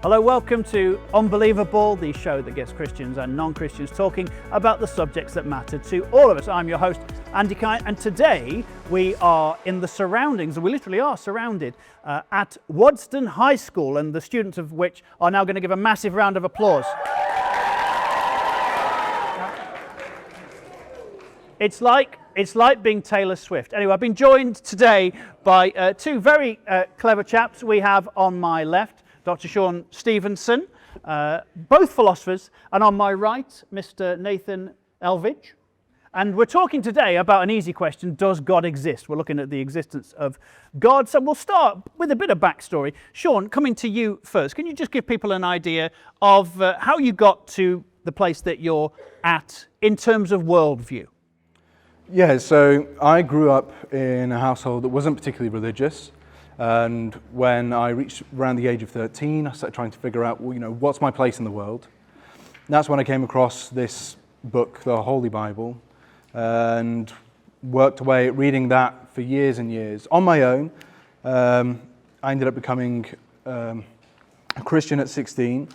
Hello, welcome to Unbelievable, the show that gets Christians and non-Christians talking about the subjects that matter to all of us. I'm your host, Andy Kine, and today we are in the surroundings, and we literally are surrounded at Waddeston High School, and the students of which are now going to give a massive round of applause. It's like being Taylor Swift. Anyway, I've been joined today by two very clever chaps. We have on my left Dr. Shaun Stevenson, both philosophers, and on my right, Mr. Nathan Elvidge. And we're talking today about an easy question: does God exist? We're looking at the existence of God. So we'll start with a bit of backstory. Shaun, coming to you first, can you just give people an idea of how you got to the place that you're at in terms of worldview? Yeah, so I grew up in a household that wasn't particularly religious, and when I reached around the age of 13, I started trying to figure out, well, what's my place in the world? And that's when I came across this book, the Holy Bible, and worked away at reading that for years and years. On my own, I ended up becoming a Christian at 16,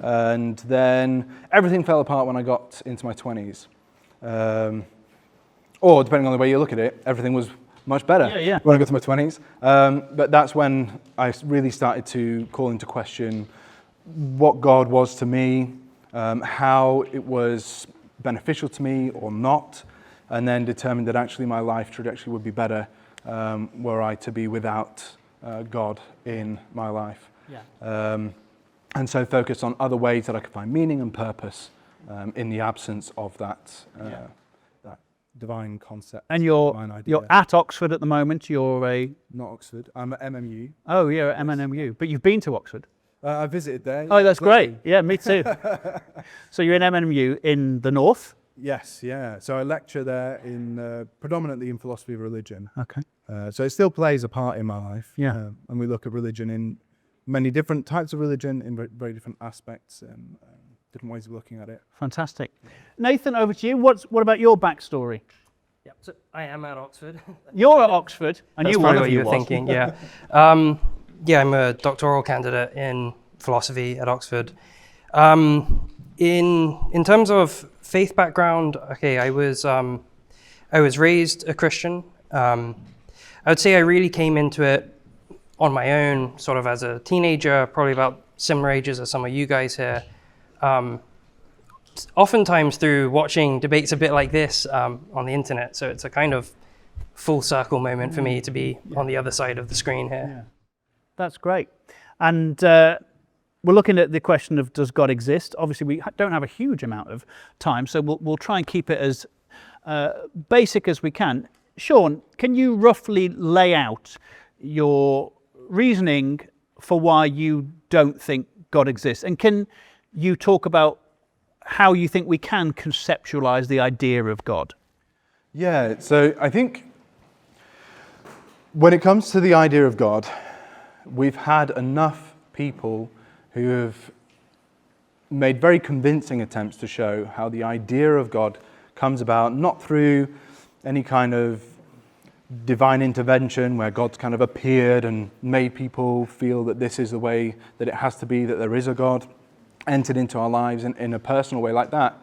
and then everything fell apart when I got into my 20s. Or, depending on the way you look at it, everything was much better when I got to my 20s. But that's when I really started to call into question what God was to me, how it was beneficial to me or not, and then determined that actually my life trajectory would be better were I to be without God in my life. Yeah. And so focused on other ways that I could find meaning and purpose in the absence of that divine concept. And you're at Oxford at the moment. You're Not Oxford. I'm at MMU. Oh, you're at MMU, but you've been to Oxford. I visited there. Oh, that's great. Yeah, me too. So you're in MMU in the north. Yes, yeah. So I lecture there in predominantly in philosophy of religion. Okay. So it still plays a part in my life. Yeah. And we look at religion in many different types of religion in very different aspects and different ways of looking at it. Fantastic. Nathan, over to you. What about your backstory? Yeah, so I am at Oxford. You're at Oxford, and That's you probably were what you were thinking. Yeah, yeah. I'm a doctoral candidate in philosophy at Oxford. In terms of faith background, okay, I was raised a Christian. I would say I really came into it on my own, sort of as a teenager, probably about similar ages as some of you guys here. Oftentimes through watching debates a bit like this on the internet. So it's a kind of full circle moment for me to be on the other side of the screen here. Yeah. That's great. And we're looking at the question of does God exist? Obviously, we don't have a huge amount of time, so we'll try and keep it as basic as we can. Shaun, can you roughly lay out your reasoning for why you don't think God exists? And can you talk about how you think we can conceptualize the idea of God? Yeah, so I think when it comes to the idea of God, we've had enough people who have made very convincing attempts to show how the idea of God comes about, not through any kind of divine intervention where God's kind of appeared and made people feel that this is the way that it has to be, that there is a God, entered into our lives in a personal way like that,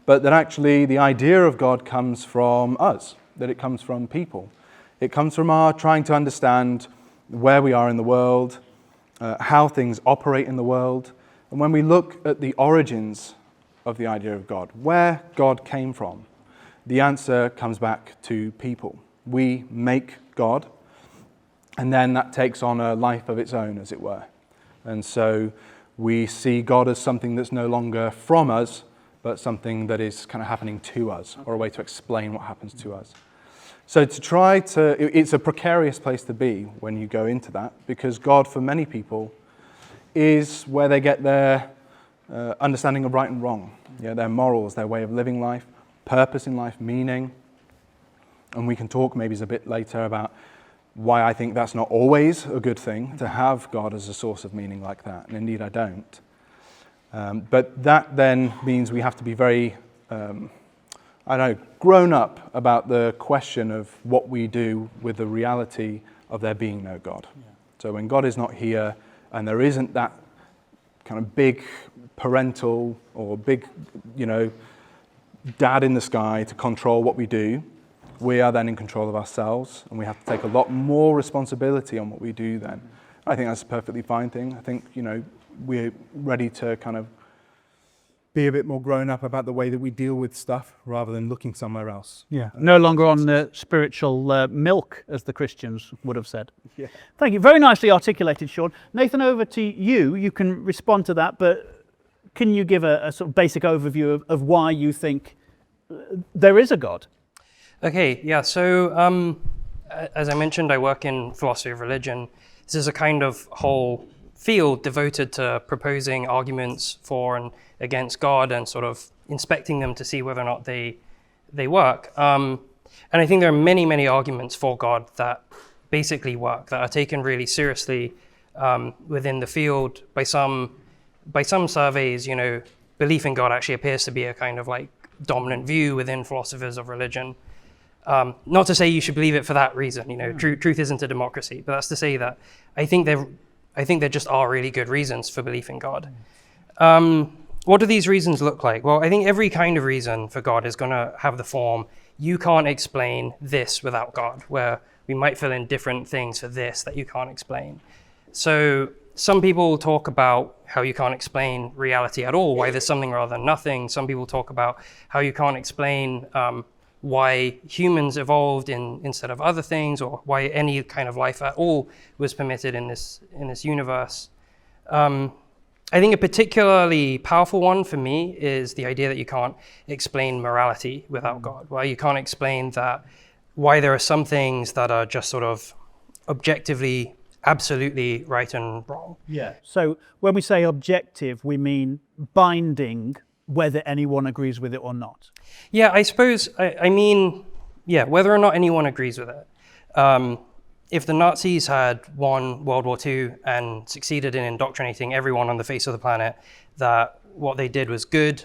but that actually the idea of God comes from us, that it comes from people. It comes from our trying to understand where we are in the world, how things operate in the world, and when we look at the origins of the idea of God, where God came from, the answer comes back to people. We make God, and then that takes on a life of its own, as it were. And so we see God as something that's no longer from us, but something that is kind of happening to us, or a way to explain what happens to us. So it's a precarious place to be when you go into that, because God, for many people, is where they get their understanding of right and wrong, their morals, their way of living life, purpose in life, meaning. And we can talk maybe a bit later about why I think that's not always a good thing to have God as a source of meaning like that, and indeed I don't. But that then means we have to be very, grown up about the question of what we do with the reality of there being no God. Yeah. So when God is not here and there isn't that kind of big parental or big, dad in the sky to control what we do. We are then in control of ourselves, and we have to take a lot more responsibility on what we do then. I think that's a perfectly fine thing. I think, we're ready to kind of be a bit more grown up about the way that we deal with stuff rather than looking somewhere else. Yeah. No longer on the spiritual milk, as the Christians would have said. Yeah. Thank you. Very nicely articulated, Shaun. Nathan, over to you. You can respond to that, but can you give a sort of basic overview of why you think there is a God? Okay, yeah, so as I mentioned, I work in philosophy of religion. This is a kind of whole field devoted to proposing arguments for and against God and sort of inspecting them to see whether or not they work. And I think there are many, many arguments for God that basically work, that are taken really seriously within the field. By some surveys, belief in God actually appears to be a kind of like dominant view within philosophers of religion. Not to say you should believe it for that reason, truth isn't a democracy, but that's to say that I think there just are really good reasons for belief in God. What do these reasons look like? Well, I think every kind of reason for God is going to have the form, you can't explain this without God, where we might fill in different things for this that you can't explain. So some people talk about how you can't explain reality at all, why there's something rather than nothing. Some people talk about how you can't explain why humans evolved instead of other things, or why any kind of life at all was permitted in this universe. I think a particularly powerful one for me is the idea that you can't explain morality without God. Well, you can't explain that why there are some things that are just sort of objectively, absolutely right and wrong. Yeah. So when we say objective, we mean binding, whether anyone agrees with it or not. Yeah, I suppose, I mean, whether or not anyone agrees with it. If the Nazis had won World War II and succeeded in indoctrinating everyone on the face of the planet that what they did was good,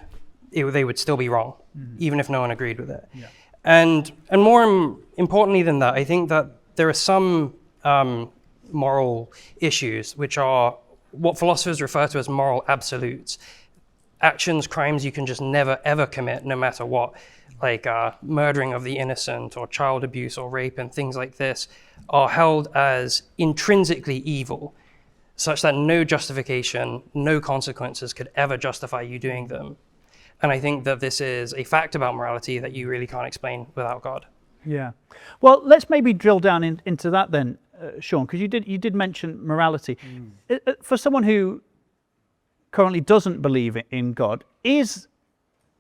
they would still be wrong, even if no one agreed with it. Yeah. And more importantly than that, I think that there are some moral issues which are what philosophers refer to as moral absolutes. Actions, crimes you can just never, ever commit, no matter what, like murdering of the innocent or child abuse or rape and things like this, are held as intrinsically evil, such that no justification, no consequences could ever justify you doing them. And I think that this is a fact about morality that you really can't explain without God. Yeah. Well, let's maybe drill down into that then, Shaun, because you did mention morality. For someone who currently doesn't believe in God, is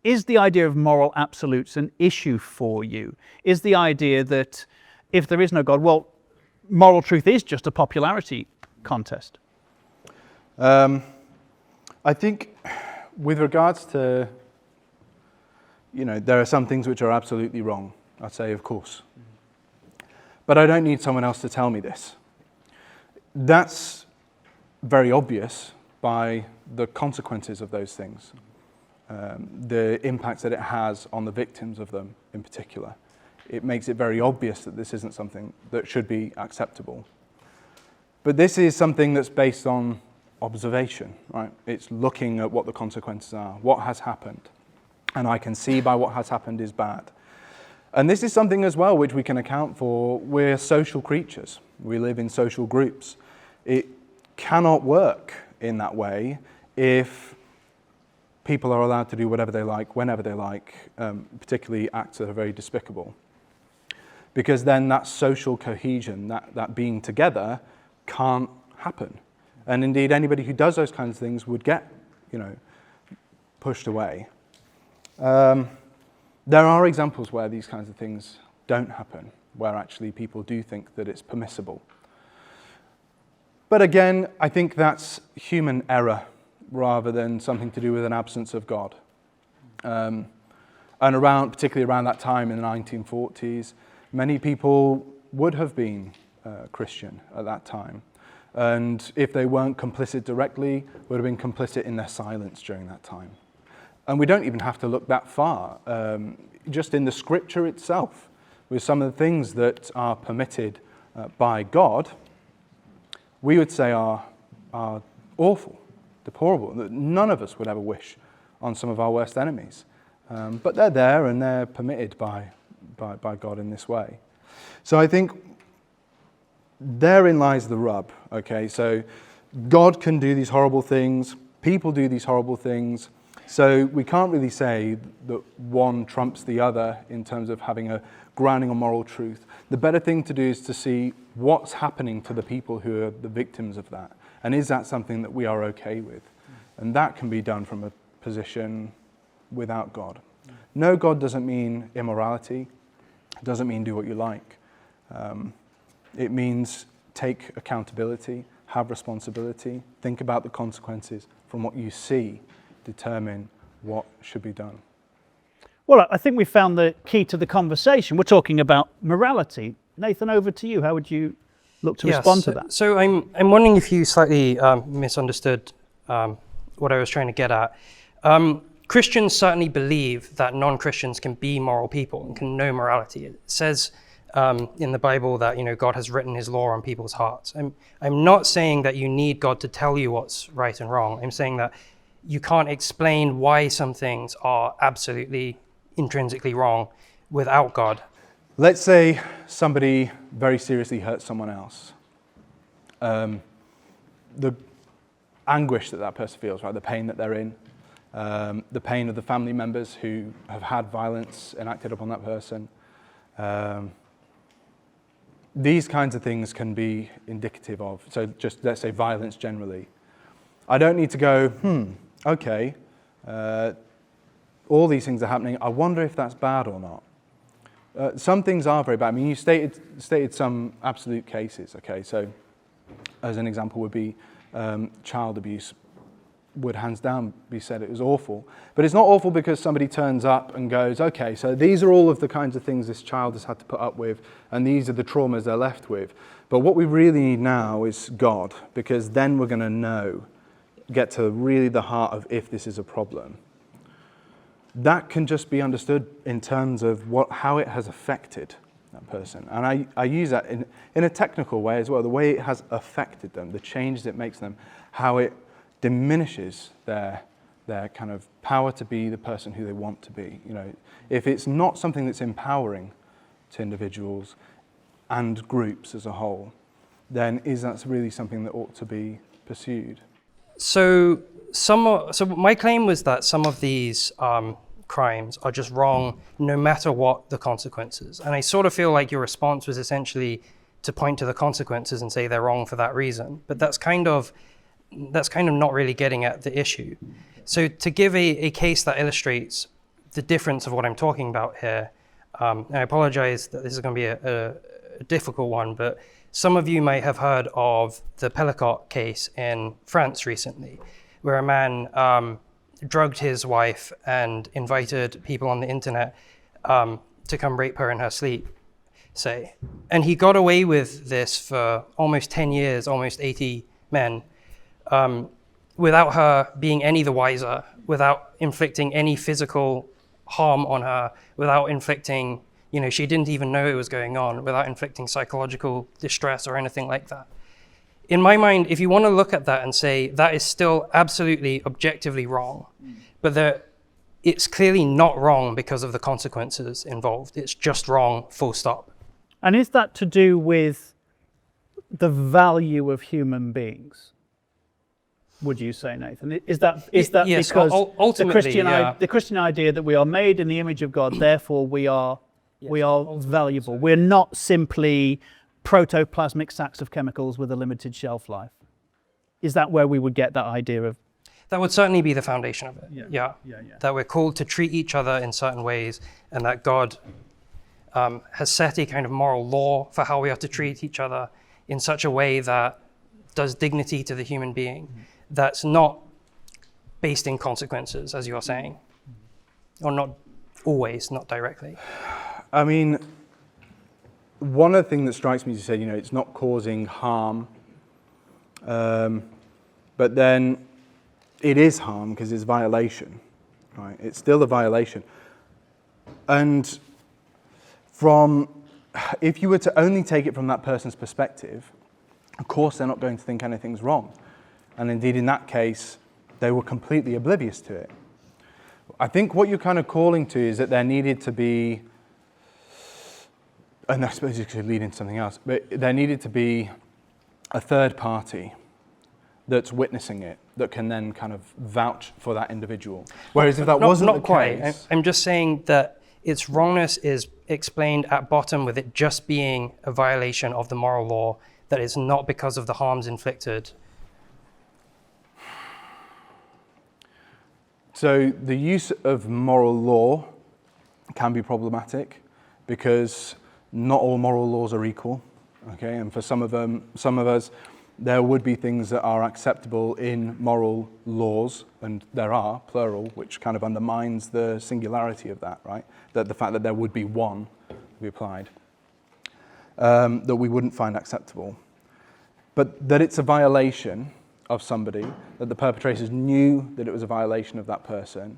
the idea of moral absolutes an issue for you? Is the idea that if there is no God, well, moral truth is just a popularity contest? I think with regards to, there are some things which are absolutely wrong. I'd say, of course. But I don't need someone else to tell me this. That's very obvious by the consequences of those things, the impact that it has on the victims of them in particular. It makes it very obvious that this isn't something that should be acceptable. But this is something that's based on observation, right? It's looking at what the consequences are, what has happened. And I can see by what has happened is bad. And this is something as well which we can account for. We're social creatures. We live in social groups. It cannot work in that way if people are allowed to do whatever they like, whenever they like, particularly acts that are very despicable. Because then that social cohesion, that being together, can't happen. And indeed, anybody who does those kinds of things would get, pushed away. There are examples where these kinds of things don't happen, where actually people do think that it's permissible. But again, I think that's human error rather than something to do with an absence of God. And particularly around that time in the 1940s, many people would have been Christian at that time. And if they weren't complicit directly, would have been complicit in their silence during that time. And we don't even have to look that far. Just in the scripture itself, with some of the things that are permitted by God, we would say are awful. deplorable, that none of us would ever wish on some of our worst enemies. But they're there and they're permitted by God in this way. So I think therein lies the rub, okay? So God can do these horrible things, people do these horrible things, so we can't really say that one trumps the other in terms of having a grounding on moral truth. The better thing to do is to see what's happening to the people who are the victims of that, and is that something that we are okay with? And that can be done from a position without God. No God doesn't mean immorality, it doesn't mean do what you like. It means take accountability, have responsibility, think about the consequences from what you see, determine what should be done. Well, I think we found the key to the conversation. We're talking about morality. Nathan, over to you. How would you look to respond to that? So I'm wondering if you slightly misunderstood what I was trying to get at. Christians certainly believe that non-Christians can be moral people and can know morality. It says in the Bible that God has written his law on people's hearts. I'm not saying that you need God to tell you what's right and wrong. I'm saying that you can't explain why some things are absolutely intrinsically wrong without God. Let's say somebody very seriously hurts someone else. The anguish that person feels, right? The pain that they're in, the pain of the family members who have had violence enacted upon that person. These kinds of things can be indicative of, so just let's say violence generally. I don't need to go, okay, all these things are happening, I wonder if that's bad or not. Some things are very bad. I mean, you stated some absolute cases, okay, so as an example would be child abuse would hands down be said it was awful. But it's not awful because somebody turns up and goes, okay, so these are all of the kinds of things this child has had to put up with, and these are the traumas they're left with. But what we really need now is God, because then we're going to get to really the heart of if this is a problem. That can just be understood in terms of how it has affected that person. And I use that in a technical way as well, the way it has affected them, the changes it makes them, how it diminishes their kind of power to be the person who they want to be. If it's not something that's empowering to individuals and groups as a whole, then is that really something that ought to be pursued? So my claim was that some of these crimes are just wrong no matter what the consequences. And I sort of feel like your response was essentially to point to the consequences and say they're wrong for that reason. But that's kind of not really getting at the issue. So to give a case that illustrates the difference of what I'm talking about here, and I apologize that this is going to be a difficult one, but some of you might have heard of the Pellicot case in France recently, where a man drugged his wife and invited people on the internet to come rape her in her sleep, say. And he got away with this for almost 10 years, almost 80 men, without her being any the wiser, without inflicting any physical harm on her, without inflicting, she didn't even know it was going on, without inflicting psychological distress or anything like that. In my mind, if you want to look at that and say that is still absolutely objectively wrong, but it's clearly not wrong because of the consequences involved. It's just wrong, full stop. And is that to do with the value of human beings? Would you say, Nathan? Is that yes, because the Christian idea that we are made in the image of God, therefore we are valuable. We're not simply protoplasmic sacks of chemicals with a limited shelf life. Is that where we would get that idea of? That would certainly be the foundation of it. Yeah. That we're called to treat each other in certain ways, and that God has set a kind of moral law for how we are to treat each other in such a way that does dignity to the human being. That's not based in consequences, as you're saying, or not always, not directly. I mean, one of the things that strikes me is you said, it's not causing harm, but then it is harm because it's violation, right? It's still a violation. And if you were to only take it from that person's perspective, of course they're not going to think anything's wrong. And indeed, in that case, they were completely oblivious to it. I think what you're kind of calling to is that there needed to be, and I suppose you could lead into something else, but there needed to be a third party that's witnessing it, that can then kind of vouch for that individual. Whereas if that wasn't not the quite. case... I'm just saying that its wrongness is explained at bottom with it just being a violation of the moral law, that it's not because of the harms inflicted. So the use of moral law can be problematic because not all moral laws are equal, okay? And for some of us, there would be things that are acceptable in moral laws, and there are, plural, which kind of undermines the singularity of that, right? That the fact that there would be one to be applied, that we wouldn't find acceptable. But that it's a violation of somebody, that the perpetrators knew that it was a violation of that person,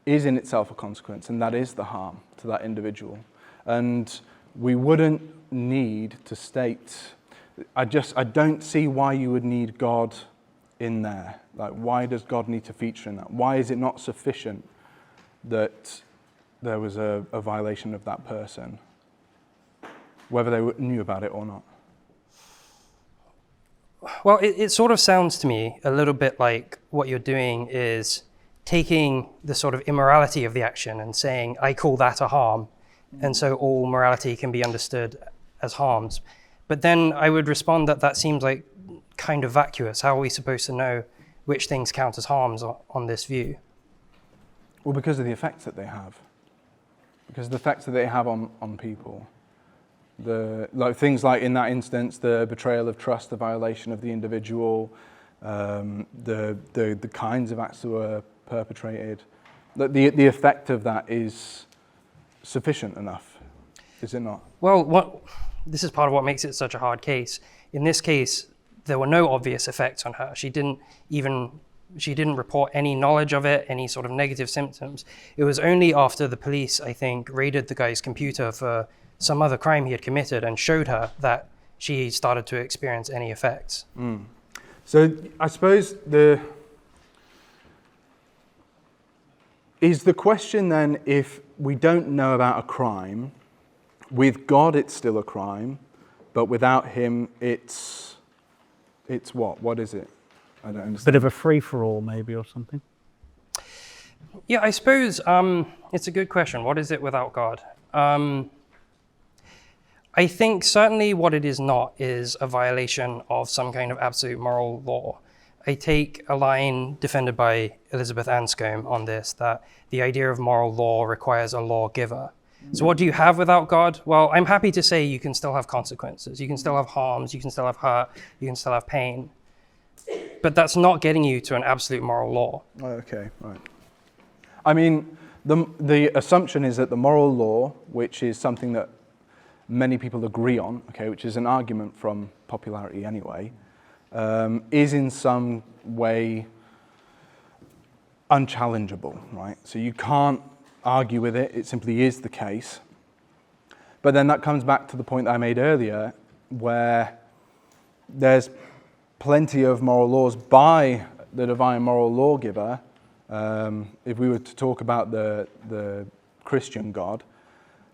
is in itself a consequence, and that is the harm to that individual. And we wouldn't need to state... I don't see why you would need God in there. Like, why does God need to feature in that? Why is it not sufficient that there was a violation of that person, whether they knew about it or not? Well, it sort of sounds to me a little bit like what you're doing is taking the sort of immorality of the action and saying, I call that a harm, and so all morality can be understood as harms. But then I would respond that that seems like kind of vacuous. How are we supposed to know which things count as harms on this view? Well, because of the effects that they have. Because of the effects that they have on people. Things like, in that instance, the betrayal of trust, the violation of the individual, the kinds of acts that were perpetrated. The effect of that is sufficient enough, is it not? Well, this is part of what makes it such a hard case. In this case, there were no obvious effects on her. She didn't report any knowledge of it, any sort of negative symptoms. It was only after the police, I think, raided the guy's computer for some other crime he had committed and showed her that she started to experience any effects. So I suppose is the question then, if we don't know about a crime, with God it's still a crime, but without him it's what? What is it? I don't understand. Bit of a free-for-all maybe, or something. Yeah, I suppose it's a good question. What is it without God? I think certainly what it is not is a violation of some kind of absolute moral law. I take a line defended by Elizabeth Anscombe on this, that the idea of moral law requires a lawgiver. So what do you have without God? Well, I'm happy to say you can still have consequences. You can still have harms. You can still have hurt. You can still have pain. But that's not getting you to an absolute moral law. Okay, right. I mean, the assumption is that the moral law, which is something that many people agree on, okay, which is an argument from popularity anyway, is in some way unchallengeable, right? So you can't argue with it, it simply is the case. But then that comes back to the point that I made earlier, where there's plenty of moral laws by the divine moral lawgiver. If we were to talk about the Christian God,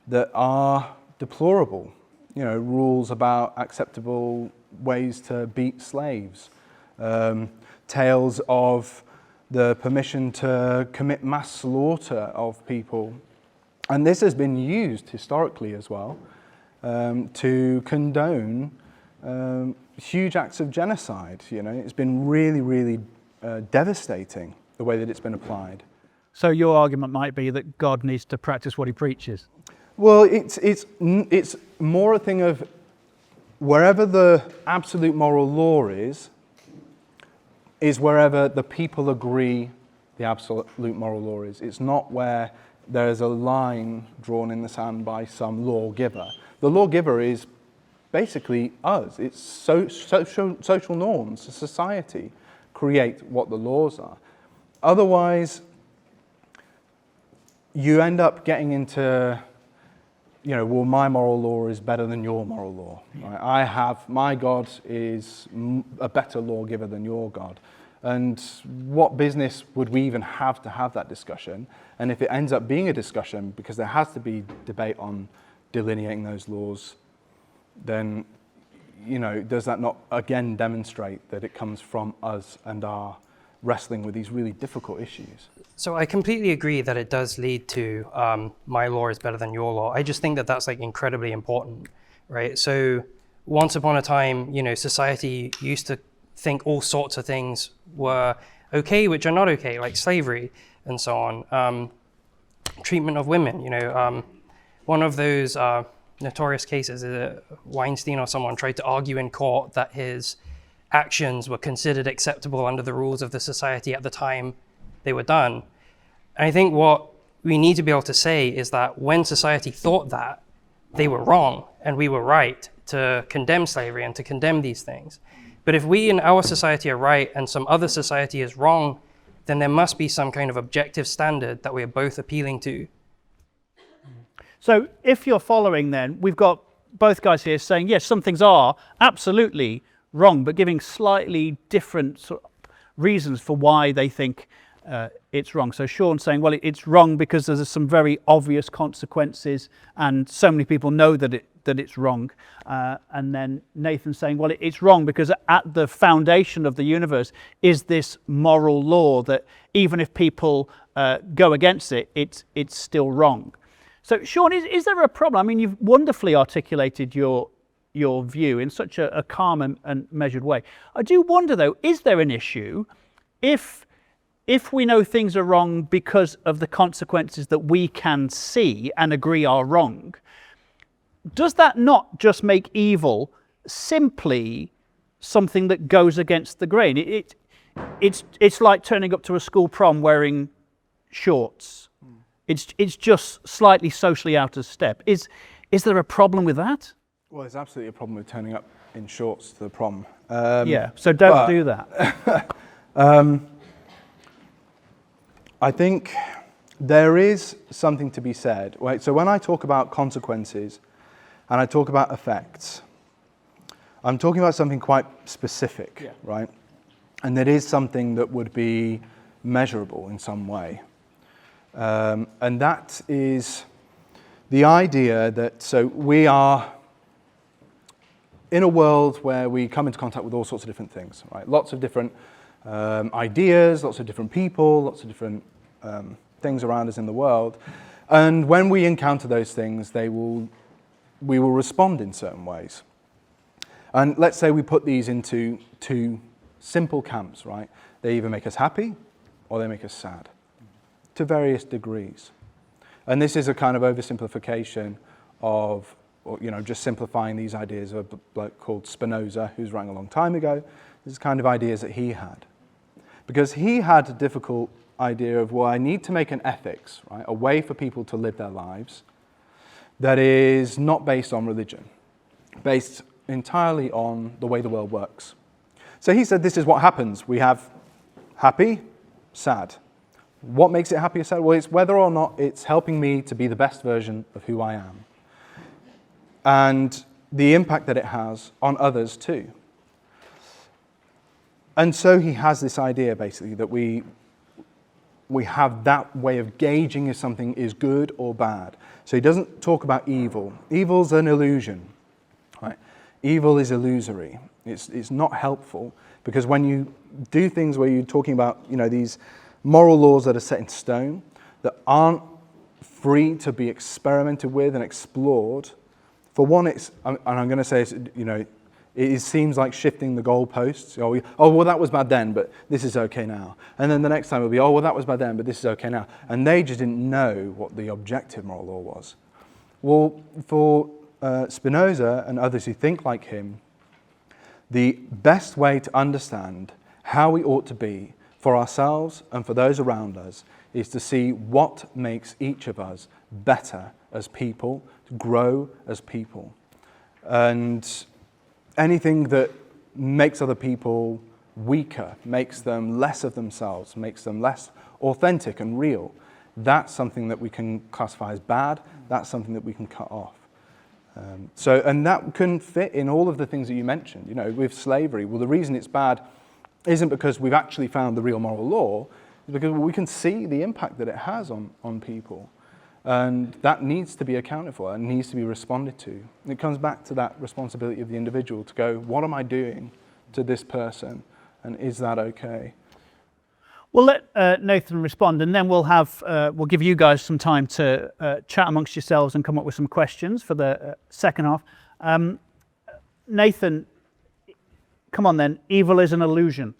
that are deplorable. You know, rules about acceptable ways to beat slaves, tales of the permission to commit mass slaughter of people. And this has been used historically as well to condone huge acts of genocide. You know, it's been really, really devastating the way that it's been applied. So your argument might be that God needs to practice what he preaches? Well, it's more a thing of wherever the absolute moral law is wherever the people agree the absolute moral law is. It's not where there is a line drawn in the sand by some lawgiver. The lawgiver is basically us. It's social norms, society create what the laws are. Otherwise, you end up getting into, you know, well, my moral law is better than your moral law. Right? My God is a better lawgiver than your God. And what business would we even have to have that discussion? And if it ends up being a discussion, because there has to be debate on delineating those laws, then, does that not again demonstrate that it comes from us and our wrestling with these really difficult issues? So I completely agree that it does lead to my law is better than your law. I just think that that's like incredibly important, right? So once upon a time, society used to think all sorts of things were okay, which are not okay, like slavery and so on. Treatment of women, one of those notorious cases is that Weinstein or someone tried to argue in court that his actions were considered acceptable under the rules of the society at the time they were done. And I think what we need to be able to say is that when society thought that, they were wrong and we were right to condemn slavery and to condemn these things. But if we in our society are right and some other society is wrong, then there must be some kind of objective standard that we are both appealing to. So if you're following then, we've got both guys here saying, yes, some things are absolutely wrong, but giving slightly different sort of reasons for why they think it's wrong. So Shaun saying, well, it's wrong because there's some very obvious consequences and so many people know that it's wrong. And then Nathan saying, well, it's wrong because at the foundation of the universe is this moral law that even if people go against it, it's still wrong. So Shaun, is there a problem? I mean, you've wonderfully articulated your view in such a calm and measured way. I do wonder though, is there an issue if we know things are wrong because of the consequences that we can see and agree are wrong? Does that not just make evil simply something that goes against the grain? It's like turning up to a school prom wearing shorts. It's just slightly socially out of step. Is there a problem with that? Well, there's absolutely a problem with turning up in shorts to the prom. So don't do that. I think there is something to be said. Right? So when I talk about consequences and I talk about effects, I'm talking about something quite specific, right? And that is something that would be measurable in some way. And that is the idea that, so we are in a world where we come into contact with all sorts of different things, right? Lots of different ideas, lots of different people, lots of different things around us in the world. And when we encounter those things, we will respond in certain ways. And let's say we put these into two simple camps, right? They either make us happy or they make us sad, to various degrees. And this is a kind of oversimplification of, just simplifying these ideas of a bloke called Spinoza, who's writing a long time ago. This is kind of ideas that he had. Because he had a difficult idea of, well, I need to make an ethics, right? A way for people to live their lives that is not based on religion, based entirely on the way the world works. So he said this is what happens. We have happy, sad. What makes it happy or sad? Well, it's whether or not it's helping me to be the best version of who I am. And the impact that it has on others too. And so he has this idea, basically, that we have that way of gauging if something is good or bad. So he doesn't talk about evil. Evil's an illusion, right? Evil is illusory. It's not helpful, because when you do things where you're talking about, these moral laws that are set in stone, that aren't free to be experimented with and explored, for one, and I'm going to say, it seems like shifting the goalposts. Oh, well, that was bad then, but this is okay now. And then the next time it'll be, oh, well, that was bad then, but this is okay now. And they just didn't know what the objective moral law was. Well, for Spinoza and others who think like him, the best way to understand how we ought to be for ourselves and for those around us is to see what makes each of us better as people, to grow as people. And anything that makes other people weaker, makes them less of themselves, makes them less authentic and real, that's something that we can classify as bad, that's something that we can cut off. And that can fit in all of the things that you mentioned, with slavery. Well, the reason it's bad isn't because we've actually found the real moral law, it's because we can see the impact that it has on people. And that needs to be accounted for, and needs to be responded to. And it comes back to that responsibility of the individual to go, what am I doing to this person, and is that okay? We'll let Nathan respond, and then we'll give you guys some time to chat amongst yourselves and come up with some questions for the second half. Nathan, come on then. Evil is an illusion.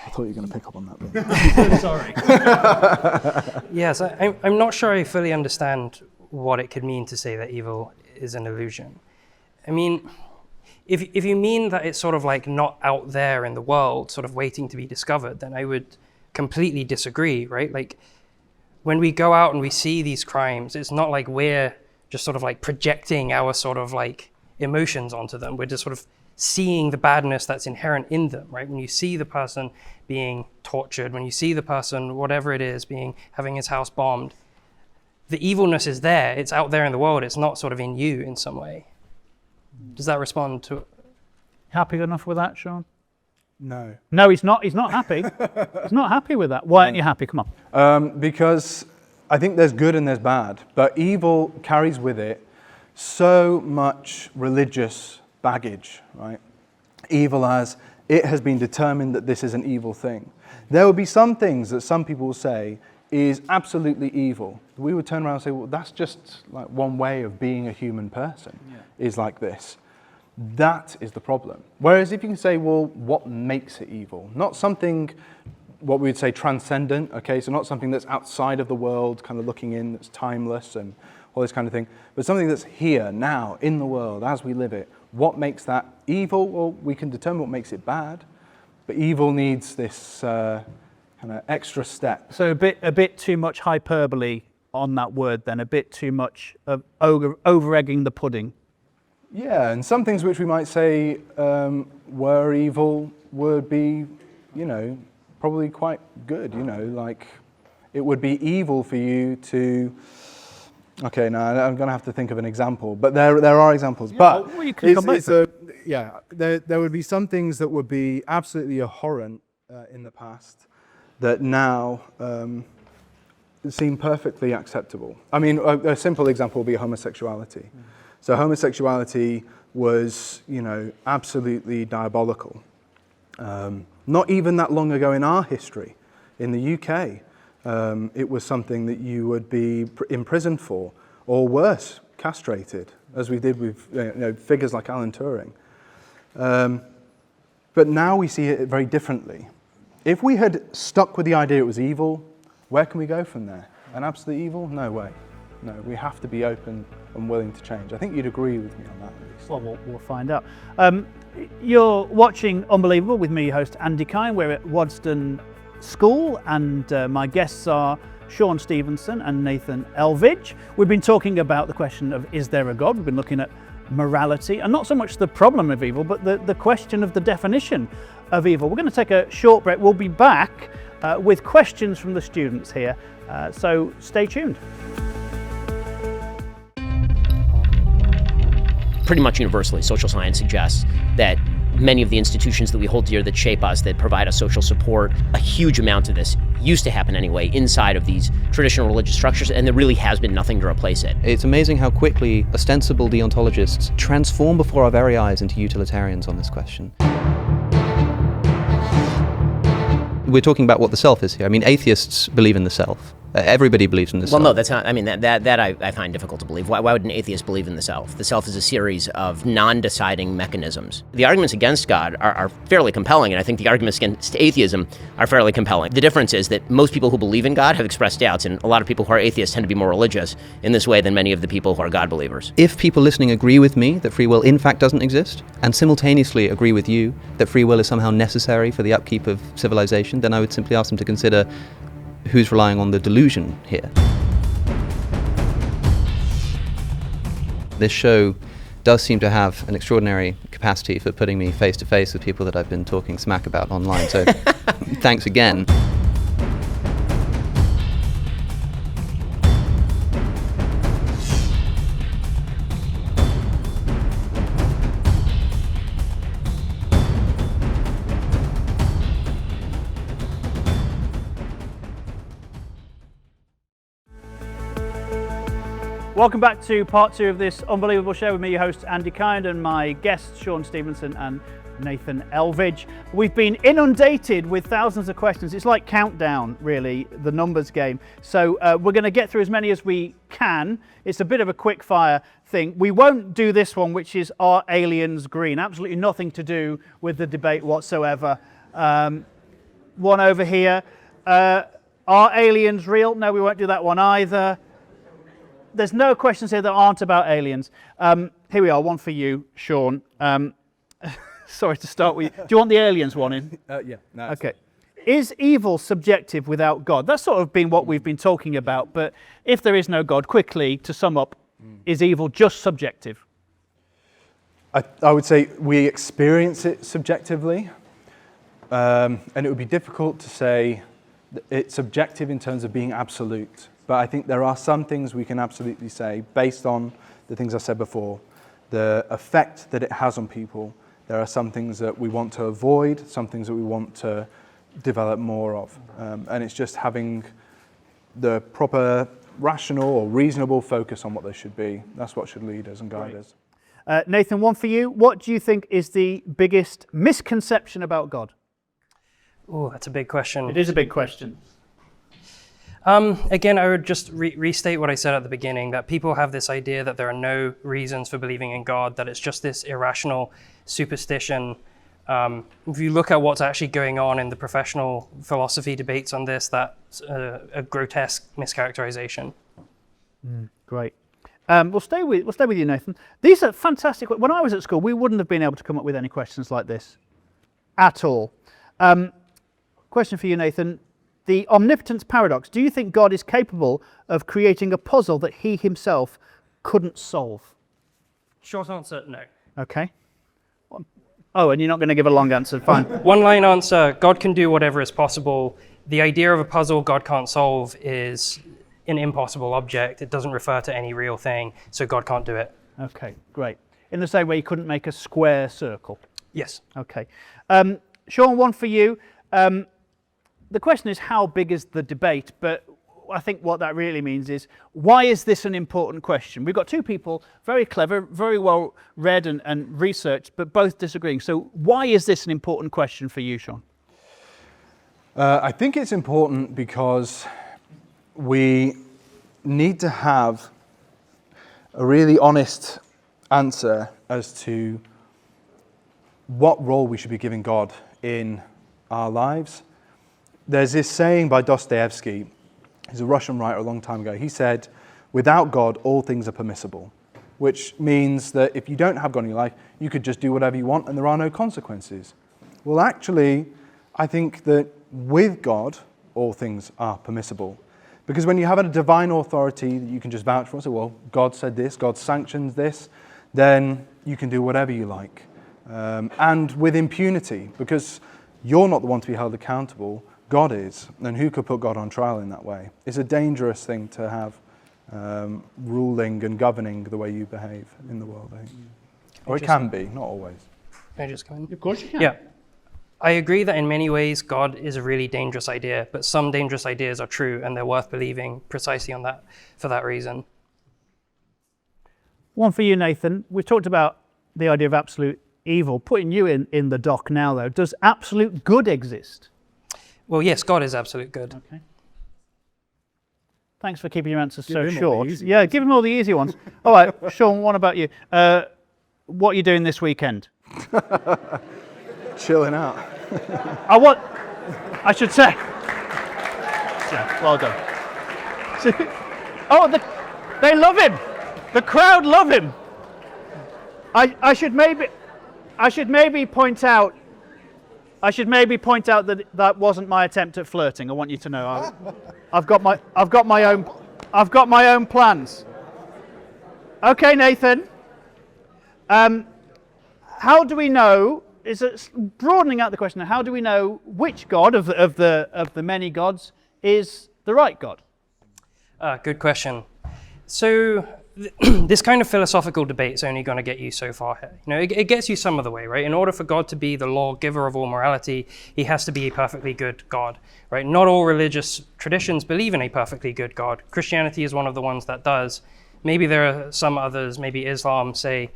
I thought you were going to pick up on that bit. Sorry. Yes, I'm not sure I fully understand what it could mean to say that evil is an illusion. I mean, if you mean that it's sort of like not out there in the world, sort of waiting to be discovered, then I would completely disagree, right? Like, when we go out and we see these crimes, it's not like we're just sort of like projecting our sort of like emotions onto them. We're just sort of seeing the badness that's inherent in them, right? When you see the person being tortured, when you see the person, whatever it is, having his house bombed, the evilness is there. It's out there in the world. It's not sort of in you in some way. Does that respond to? Happy enough with that, Shaun? No. No, he's not. He's not happy. He's not happy with that. Why aren't you happy? Come on. Because I think there's good and there's bad, but evil carries with it so much religious baggage, right? Evil as it has been determined that this is an evil thing. There will be some things that some people will say is absolutely evil. We would turn around and say, well, that's just like one way of being a human person, is like this. That is the problem. Whereas if you can say, well, what makes it evil? Not something, what we would say transcendent, okay, so not something that's outside of the world, kind of looking in, that's timeless and all this kind of thing, but something that's here, now, in the world, as we live it. What makes that evil? Well, we can determine what makes it bad, but evil needs this kind of extra step. So a bit too much hyperbole on that word then, a bit too much of over-egging the pudding. Yeah, and some things which we might say were evil would be, probably quite good, like it would be evil for you to... Okay, now I'm going to have to think of an example, but there are examples. Yeah, but well, you can come back to it. there would be some things that would be absolutely abhorrent in the past that now seem perfectly acceptable. I mean, a simple example would be homosexuality. So homosexuality was, absolutely diabolical. Not even that long ago in our history, in the UK. It was something that you would be imprisoned for, or worse, castrated, as we did with figures like Alan Turing. But now we see it very differently. If we had stuck with the idea it was evil, where can we go from there? An absolute evil? No way. No, we have to be open and willing to change. I think you'd agree with me on that, at least. Well, we'll find out. You're watching Unbelievable with me, host Andy Kine. We're at Waddeston School, and my guests are Shaun Stevenson and Nathan Elvidge. We've been talking about the question of, is there a God? We've been looking at morality, and not so much the problem of evil, but the question of the definition of evil. We're going to take a short break. We'll be back with questions from the students here, so stay tuned. Pretty much universally, social science suggests that many of the institutions that we hold dear, that shape us, that provide us social support, a huge amount of this used to happen anyway inside of these traditional religious structures, and there really has been nothing to replace it. It's amazing how quickly ostensible deontologists transform before our very eyes into utilitarians on this question. We're talking about what the self is here. I mean, atheists believe in the self. Everybody believes in the self. Well, no, that's not. I mean, that I find difficult to believe. Why would an atheist believe in the self? The self is a series of non-deciding mechanisms. The arguments against God are fairly compelling, and I think the arguments against atheism are fairly compelling. The difference is that most people who believe in God have expressed doubts, and a lot of people who are atheists tend to be more religious in this way than many of the people who are God believers. If people listening agree with me that free will in fact doesn't exist, and simultaneously agree with you that free will is somehow necessary for the upkeep of civilization, then I would simply ask them to consider who's relying on the delusion here. This show does seem to have an extraordinary capacity for putting me face to face with people that I've been talking smack about online, so thanks again. Welcome back to part 2 of this unbelievable show with me, your host Andy Kind, and my guests Shaun Stevenson and Nathan Elvidge. We've been inundated with thousands of questions. It's like Countdown, really, the numbers game. So we're going to get through as many as we can. It's a bit of a quick fire thing. We won't do this one, which is, are aliens green? Absolutely nothing to do with the debate whatsoever. One over here. Are aliens real? No, we won't do that one either. There's no questions here that aren't about aliens. Here we are, one for you, Shaun. Sorry to start with. Do you want the aliens one in? Yeah. No, okay. Is evil subjective without God? That's sort of been what we've been talking about, but if there is no God, quickly, to sum up, is evil just subjective? I would say we experience it subjectively, and it would be difficult to say that it's subjective in terms of being absolute. But I think there are some things we can absolutely say, based on the things I said before, the effect that it has on people. There are some things that we want to avoid, some things that we want to develop more of. And it's just having the proper rational or reasonable focus on what they should be. That's what should lead us and guide us. Nathan, one for you. What do you think is the biggest misconception about God? Oh, that's a big question. It is a big question. Again, I would just restate what I said at the beginning, that people have this idea that there are no reasons for believing in God, that it's just this irrational superstition. If you look at what's actually going on in the professional philosophy debates on this, that's a grotesque mischaracterization. Great. We'll stay with you, Nathan. These are fantastic. When I was at school, we wouldn't have been able to come up with any questions like this at all. Question for you, Nathan. The omnipotence paradox. Do you think God is capable of creating a puzzle that he himself couldn't solve? Short answer, no. Okay. Oh, and you're not going to give a long answer. Fine. One line answer, God can do whatever is possible. The idea of a puzzle God can't solve is an impossible object. It doesn't refer to any real thing, so God can't do it. Okay, great. In the same way you couldn't make a square circle. Yes. Okay. Shaun, one for you. The question is, how big is the debate? But I think what that really means is, why is this an important question? We've got two people, very clever, very well read and researched, but both disagreeing. So why is this an important question for you, Shaun? I think it's important because we need to have a really honest answer as to what role we should be giving God in our lives. There's this saying by Dostoevsky, he's a Russian writer a long time ago. He said, without God, all things are permissible, which means that if you don't have God in your life, you could just do whatever you want and there are no consequences. Well, actually, I think that with God, all things are permissible. Because when you have a divine authority that you can just vouch for and say, well, God said this, God sanctions this, then you can do whatever you like. And with impunity, because you're not the one to be held accountable, God is, and who could put God on trial in that way? It's a dangerous thing to have ruling and governing the way you behave in the world, I think. Or it can be, not always. Can I just come in? Of course you can. Yeah. I agree that in many ways God is a really dangerous idea, but some dangerous ideas are true and they're worth believing precisely for that reason. One for you, Nathan. We've talked about the idea of absolute evil. Putting you in the dock now, though, does absolute good exist? Well, yes, God is absolute good. Okay. Thanks for keeping your answers so short. Yeah, give him all the easy ones. All right, Shaun, what about you? What are you doing this weekend? Chilling out. I should say. Yeah, well done. They love him. The crowd love him. I should maybe point out that that wasn't my attempt at flirting. I want you to know. I've got my own plans. Okay, Nathan. How do we know? Is it broadening out the question? How do we know which God of the many gods is the right God? Good question. So this kind of philosophical debate is only going to get you so far here. You know, it gets you some of the way, right? In order for God to be the lawgiver of all morality, he has to be a perfectly good God, right? Not all religious traditions believe in a perfectly good God. Christianity is one of the ones that does. maybe there are some others, maybe Islam, say,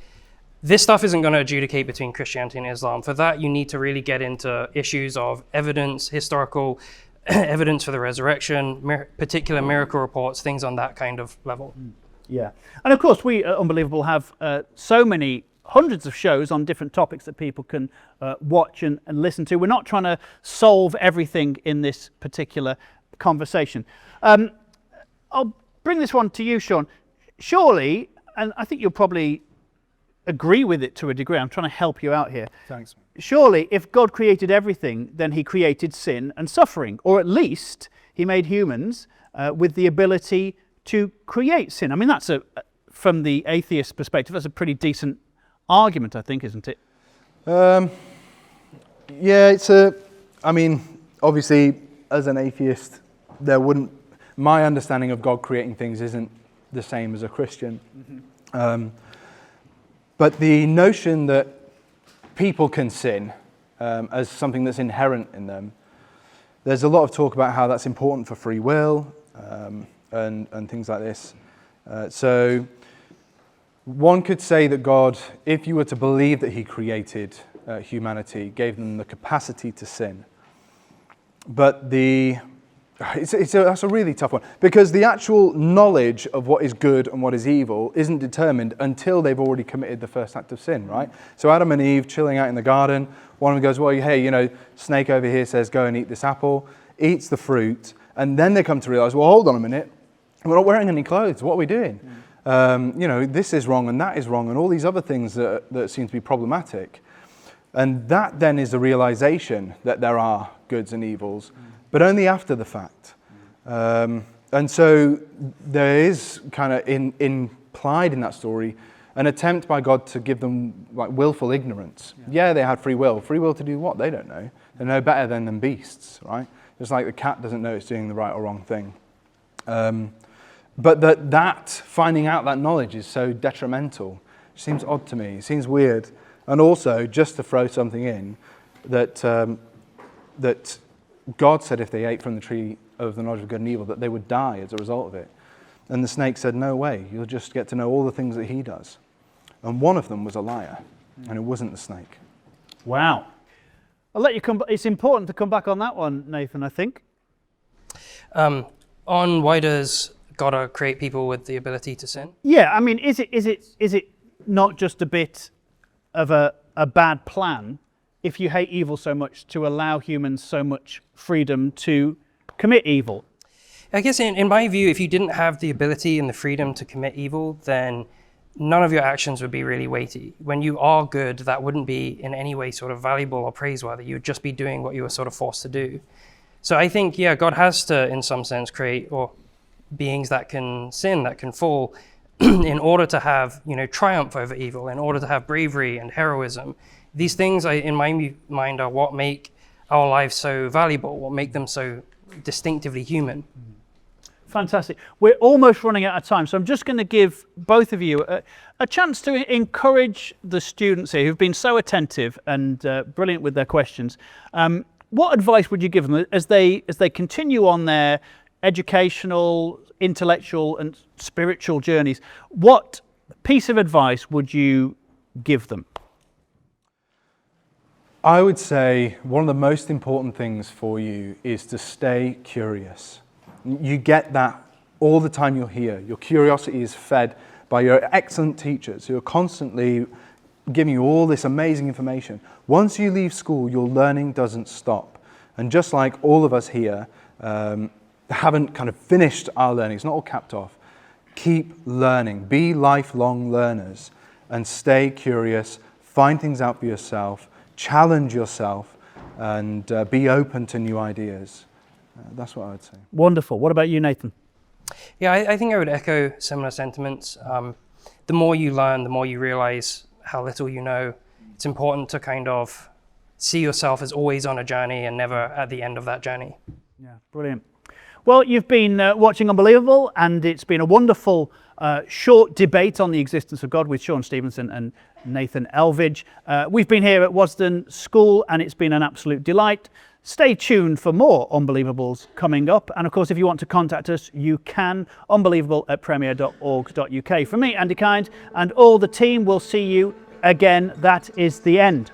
this stuff isn't going to adjudicate between Christianity and Islam. For that, you need to really get into issues of evidence, historical evidence for the resurrection, particular miracle reports, things on that kind of level. Yeah. And of course, we at Unbelievable have so many hundreds of shows on different topics that people can watch and listen to. We're not trying to solve everything in this particular conversation. I'll bring this one to you, Shaun. Surely, and I think you'll probably agree with it to a degree, I'm trying to help you out here. Thanks. Surely, if God created everything, then he created sin and suffering, or at least he made humans with the ability to create sin. I mean, that's from the atheist perspective, that's a pretty decent argument, I think, isn't it? Yeah, I mean, obviously, as an atheist, my understanding of God creating things isn't the same as a Christian. Mm-hmm. But the notion that people can sin as something that's inherent in them, there's a lot of talk about how that's important for free will and things like this. So one could say that God, if you were to believe that he created humanity, gave them the capacity to sin. But that's a really tough one, because the actual knowledge of what is good and what is evil isn't determined until they've already committed the first act of sin, right? So Adam and Eve chilling out in the garden, one of them goes, well, hey, snake over here says go and eat this apple, eats the fruit, and then they come to realize, well, hold on a minute, we're not wearing any clothes, what are we doing? This is wrong and that is wrong and all these other things that seem to be problematic. And that then is the realization that there are goods and evils, but only after the fact. And so there is kind of implied in that story an attempt by God to give them like willful ignorance. Yeah, they had free will. Free will to do what? They don't know. They're no better than beasts, right? Just like the cat doesn't know it's doing the right or wrong thing. But that finding out that knowledge is so detrimental. It seems odd to me. It seems weird. And also, just to throw something in, that God said if they ate from the tree of the knowledge of good and evil, that they would die as a result of it. And the snake said, no way, you'll just get to know all the things that he does. And one of them was a liar, and it wasn't the snake. Wow. I'll let you come. It's important to come back on that one, Nathan, I think. On why does God create people with the ability to sin? Yeah, I mean, is it not just a bit of a bad plan if you hate evil so much to allow humans so much freedom to commit evil? I guess in my view, if you didn't have the ability and the freedom to commit evil, then none of your actions would be really weighty. When you are good, that wouldn't be in any way sort of valuable or praiseworthy. You would just be doing what you were sort of forced to do. So I think, yeah, God has to, in some sense, create beings that can sin, that can fall, in order to have, triumph over evil, in order to have bravery and heroism. These things, in my mind, are what make our lives so valuable, what make them so distinctively human. Fantastic. We're almost running out of time, so I'm just going to give both of you a chance to encourage the students here who've been so attentive and brilliant with their questions. What advice would you give them as they continue on their educational, intellectual and spiritual journeys? What piece of advice would you give them? I would say one of the most important things for you is to stay curious. You get that all the time you're here. Your curiosity is fed by your excellent teachers who are constantly giving you all this amazing information. Once you leave school, your learning doesn't stop. And just like all of us here haven't kind of finished our learning, it's not all capped off. Keep learning. Be lifelong learners and stay curious. Find things out for yourself. Challenge yourself and be open to new ideas. That's what I would say. Wonderful. What about you, Nathan? Yeah, I think I would echo similar sentiments. The more you learn, the more you realize how little you know. It's important to kind of see yourself as always on a journey and never at the end of that journey. Yeah, brilliant. Well, you've been watching Unbelievable, and it's been a wonderful short debate on the existence of God with Shaun Stevenson and Nathan Elvidge. We've been here at Waddeston School, and it's been an absolute delight. Stay tuned for more Unbelievables coming up. And of course, if you want to contact us, you can, unbelievable@premier.org.uk. From me, Andy Kind, and all the team, will see you again. That is the end.